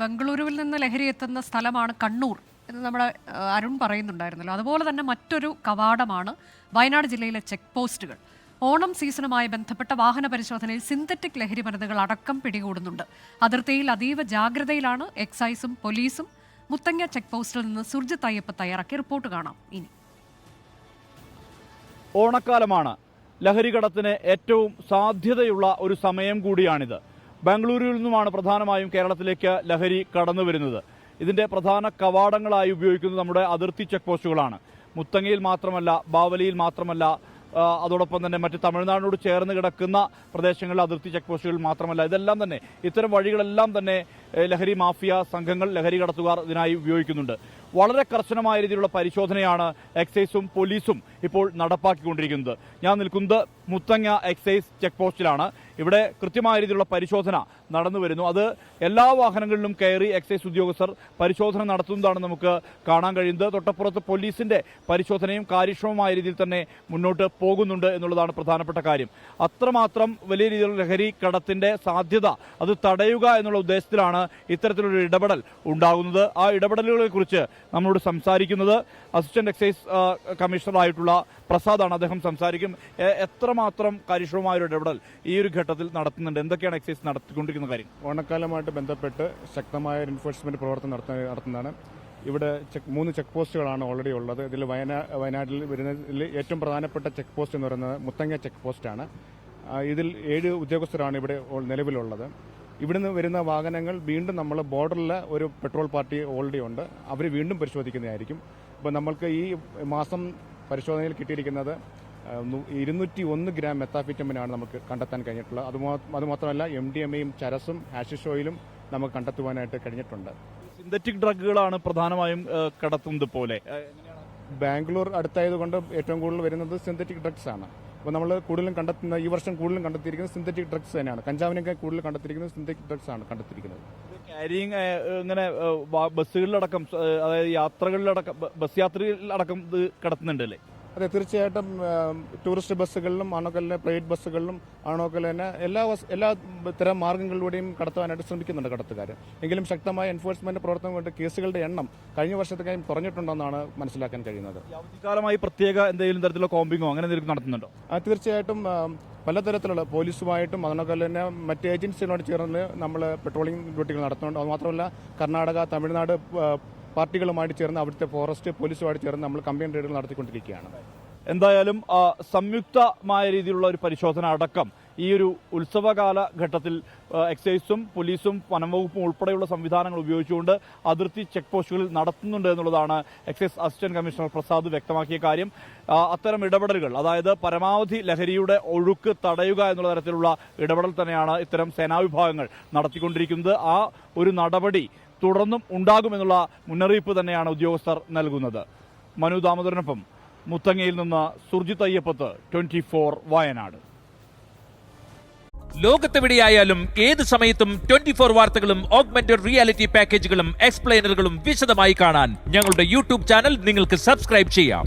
ബംഗളൂരുവിൽ നിന്ന് ലഹരി എത്തുന്ന സ്ഥലമാണ് കണ്ണൂർ എന്ന് നമ്മുടെ അരുൺ പറയുന്നുണ്ടായിരുന്നല്ലോ. അതുപോലെ തന്നെ മറ്റൊരു കവാടമാണ് വയനാട് ജില്ലയിലെ ചെക്ക് പോസ്റ്റുകൾ. ഓണം സീസണുമായി ബന്ധപ്പെട്ട വാഹന പരിശോധനയിൽ സിന്തറ്റിക് ലഹരി മരുന്നുകൾ അടക്കം പിടികൂടുന്നുണ്ട്. അതിർത്തിയിൽ അതീവ ജാഗ്രതയിലാണ് എക്സൈസും പോലീസും. മുത്തങ്ങ ചെക്ക് പോസ്റ്റിൽ നിന്ന് സുർജിത് അയ്യപ്പ തയ്യാറാക്കിയ റിപ്പോർട്ട് കാണാം ഇനി. ഓണക്കാലമാണ്. ലഹരി കടത്തിന് ഏറ്റവും സാധ്യതയുള്ള ഒരു സമയം കൂടിയാണിത്. ബാംഗ്ലൂരിൽ നിന്നുമാണ് പ്രധാനമായും കേരളത്തിലേക്ക് ലഹരി കടന്നു വരുന്നത്. ഇതിന്റെ പ്രധാന കവാടങ്ങളായി ഉപയോഗിക്കുന്നത് നമ്മുടെ അതിർത്തി ചെക്ക് പോസ്റ്റുകളാണ്. മുത്തങ്ങയിൽ മാത്രമല്ല, ബാവലിയിൽ മാത്രമല്ല, അതോടൊപ്പം തന്നെ മറ്റ് തമിഴ്നാടിനോട് ചേർന്ന് കിടക്കുന്ന പ്രദേശങ്ങളിലെ അതിർത്തി ചെക്ക് പോസ്റ്റുകൾ മാത്രമല്ല, ഇതെല്ലാം തന്നെ ഇത്തരം വഴികളെല്ലാം തന്നെ ലഹരി മാഫിയ സംഘങ്ങൾ, ലഹരി കടത്തുകാർ ഇതിനായി ഉപയോഗിക്കുന്നുണ്ട്. വളരെ കർശനമായ രീതിയിലുള്ള പരിശോധനയാണ് എക്സൈസും പോലീസും ഇപ്പോൾ നടപ്പാക്കിക്കൊണ്ടിരിക്കുന്നത്. ഞാൻ നിൽക്കുന്നത് മുത്തങ്ങ എക്സൈസ് ചെക്ക് പോസ്റ്റിലാണ്. ഇവിടെ കൃത്യമായ രീതിയിലുള്ള പരിശോധന നടന്നു വരുന്നു. അത് എല്ലാ വാഹനങ്ങളിലും കയറി എക്സൈസ് ഉദ്യോഗസ്ഥർ പരിശോധന നടത്തുന്നതാണ് നമുക്ക് കാണാൻ കഴിയുന്നത്. തൊട്ടപ്പുറത്ത് പോലീസിന്റെ പരിശോധനയും കാര്യക്ഷമമായ രീതിയിൽ തന്നെ മുന്നോട്ട് പോകുന്നുണ്ട് എന്നുള്ളതാണ് പ്രധാനപ്പെട്ട കാര്യം. അത്രമാത്രം വലിയ രീതിയിലുള്ള ലഹരി കടത്തിന്റെ സാധ്യത അത് തടയുക എന്നുള്ള ഉദ്ദേശത്തിലാണ് ഇത്തരത്തിലൊരു ഇടപെടൽ ഉണ്ടാകുന്നത്. ആ ഇടപെടലുകളെ കുറിച്ച് നമ്മളോട് സംസാരിക്കുന്നത് അസിസ്റ്റന്റ് എക്സൈസ് കമ്മീഷണറായിട്ടുള്ള പ്രസാദാണ്. അദ്ദേഹം സംസാരിക്കും. എത്രമാത്രം കാര്യക്ഷമമായ ഒരു ഇടപെടൽ ഈ ഒരു ഘട്ടത്തിൽ നടത്തുന്നുണ്ട്, എന്തൊക്കെയാണ് എക്സൈസ് നടത്തിക്കൊണ്ടിരിക്കുന്ന കാര്യം? ഓണക്കാലമായിട്ട് ബന്ധപ്പെട്ട് ശക്തമായ എൻഫോഴ്സ്മെന്റ് പ്രവർത്തനം നടത്തുന്നതാണ്. ഇവിടെ 3 ചെക്ക് പോസ്റ്റുകളാണ് ഓൾറെഡി ഉള്ളത്. ഇതിൽ വയനാട്ടിൽ വരുന്നതിൽ ഏറ്റവും പ്രധാനപ്പെട്ട ചെക്ക് പോസ്റ്റ് എന്ന് പറയുന്നത് മുത്തങ്ങ ചെക്ക് പോസ്റ്റാണ്. ഇതിൽ 7 ഉദ്യോഗസ്ഥരാണ് ഇവിടെ നിലവിലുള്ളത്. ഇവിടുന്ന് വരുന്ന വാഹനങ്ങൾ വീണ്ടും നമ്മൾ ബോർഡറിൽ ഒരു പെട്രോൾ പാർട്ടി ഓൾറെഡി ഉണ്ട്, അവർ വീണ്ടും പരിശോധിക്കുന്നതായിരിക്കും. ഇപ്പോൾ നമ്മൾക്ക് ഈ മാസം പരിശോധനയിൽ കിട്ടിയിരിക്കുന്നത് 201 ഗ്രാം മെത്താഫിറ്റമിനാണ് നമുക്ക് കണ്ടെത്താൻ കഴിഞ്ഞിട്ടുള്ളത്. അതുമാത്രമല്ല MDMAയും ചരസും ഹാഷിഷ് ഓയിലും നമുക്ക് കണ്ടെത്തുവാനായിട്ട് കഴിഞ്ഞിട്ടുണ്ട്. സിന്തറ്റിക് ഡ്രഗുകളാണ് പ്രധാനമായും കടത്തുന്നത് പോലെ. ബാംഗ്ലൂർ അടുത്തായതുകൊണ്ട് ഏറ്റവും കൂടുതൽ വരുന്നത് സിന്തറ്റിക് ഡ്രഗ്സ് ആണ്. അപ്പോൾ നമ്മൾ കൂടുതലും കണ്ടെത്തുന്ന ഈ വർഷം കൂടുതലും കണ്ടെത്തിയിരിക്കുന്നത് സിന്തറ്റിക് ഡ്രഗ്സ് തന്നെയാണ്. കഞ്ചാവിനൊക്കെ കൂടുതൽ കണ്ടെത്തിയിരിക്കുന്നത് സിന്തറ്റിക് ഡ്രഗ്സ് ആണ് കണ്ടെത്തിയിരിക്കുന്നത്. ക്യാരിങ് ഇങ്ങനെ ബസ്സുകളിലടക്കം, അതായത് യാത്രകളിലടക്കം, ബസ് യാത്രകളിലടക്കം ഇത് കടത്തുന്നുണ്ടല്ലേ? അതെ, തീർച്ചയായിട്ടും. ടൂറിസ്റ്റ് ബസ്സുകളിലും ആണോക്കലിലെ പ്രൈവറ്റ് ബസ്സുകളിലും ആണോക്കൽ തന്നെ എല്ലാ തരം മാർഗങ്ങളിലൂടെയും കടത്തുവാനായിട്ട് ശ്രമിക്കുന്നുണ്ട് കടത്തുകാർ. എങ്കിലും ശക്തമായ എൻഫോഴ്സ്മെന്റ് പ്രവർത്തനം കൊണ്ട് കേസുകളുടെ എണ്ണം കഴിഞ്ഞ വർഷത്തേക്കായും കുറഞ്ഞിട്ടുണ്ടെന്നാണ് മനസ്സിലാക്കാൻ കഴിയുന്നത്. അവധിക്കാലമായി പ്രത്യേക എന്തെങ്കിലും തരത്തിലുള്ള കോമ്പിങ്ങോ അങ്ങനെ എന്തെങ്കിലും നടത്തുന്നുണ്ടോ? തീർച്ചയായിട്ടും പലതരത്തിലുള്ള പോലീസുമായിട്ടും അതുപോലെ തന്നെ മറ്റ് ഏജൻസികളോട് ചേർന്ന് നമ്മൾ പെട്രോളിംഗ് ഡ്യൂട്ടികൾ നടത്തുന്നുണ്ട്. അതുമാത്രമല്ല കർണാടക, തമിഴ്നാട് പാർട്ടികളുമായിട്ട് ചേർന്ന് അവിടുത്തെ ഫോറസ്റ്റ് പോലീസുമായിട്ട് ചേർന്ന് നമ്മൾ കമ്പൈൻ റെയ്ഡുകൾ നടത്തിക്കൊണ്ടിരിക്കുകയാണ്. എന്തായാലും സംയുക്തമായ രീതിയിലുള്ള ഒരു പരിശോധന അടക്കം ഈ ഒരു ഉത്സവകാല ഘട്ടത്തിൽ എക്സൈസും പോലീസും വനംവകുപ്പും ഉൾപ്പെടെയുള്ള സംവിധാനങ്ങൾ ഉപയോഗിച്ചുകൊണ്ട് അതിർത്തി ചെക്ക് പോസ്റ്റുകളിൽ നടത്തുന്നുണ്ട് എന്നുള്ളതാണ് എക്സൈസ് അസിസ്റ്റന്റ് കമ്മീഷണർ പ്രസാദ് വ്യക്തമാക്കിയ കാര്യം. അത്തരം ഇടപെടലുകൾ, അതായത് പരമാവധി ലഹരിയുടെ ഒഴുക്ക് തടയുക എന്നുള്ള തരത്തിലുള്ള ഇടപെടൽ തന്നെയാണ് ഇത്തരം സേനാവിഭാഗങ്ങൾ നടത്തിക്കൊണ്ടിരിക്കുന്നത്. ആ ഒരു നടപടി തുടർന്നും ഉണ്ടാകുമെന്നുള്ള മുന്നറിയിപ്പ് തന്നെയാണ് ഉദ്യോഗസ്ഥർ നൽകുന്നത്. മനു ദാമോദരനൊപ്പം മുത്തങ്ങയിൽ നിന്ന് സുർജിത് അയ്യപ്പത്ത്, 24 വയനാട്. ലോകത്തെവിടെയായാലും ഏത് സമയത്തും 24 വാർത്തകളും ഓഗ്മെന്റഡ് റിയാലിറ്റി പാക്കേജുകളും എക്സ്പ്ലെയിനറുകളും വിശദമായി കാണാൻ ഞങ്ങളുടെ യൂട്യൂബ് ചാനൽ നിങ്ങൾക്ക് സബ്സ്ക്രൈബ് ചെയ്യാം.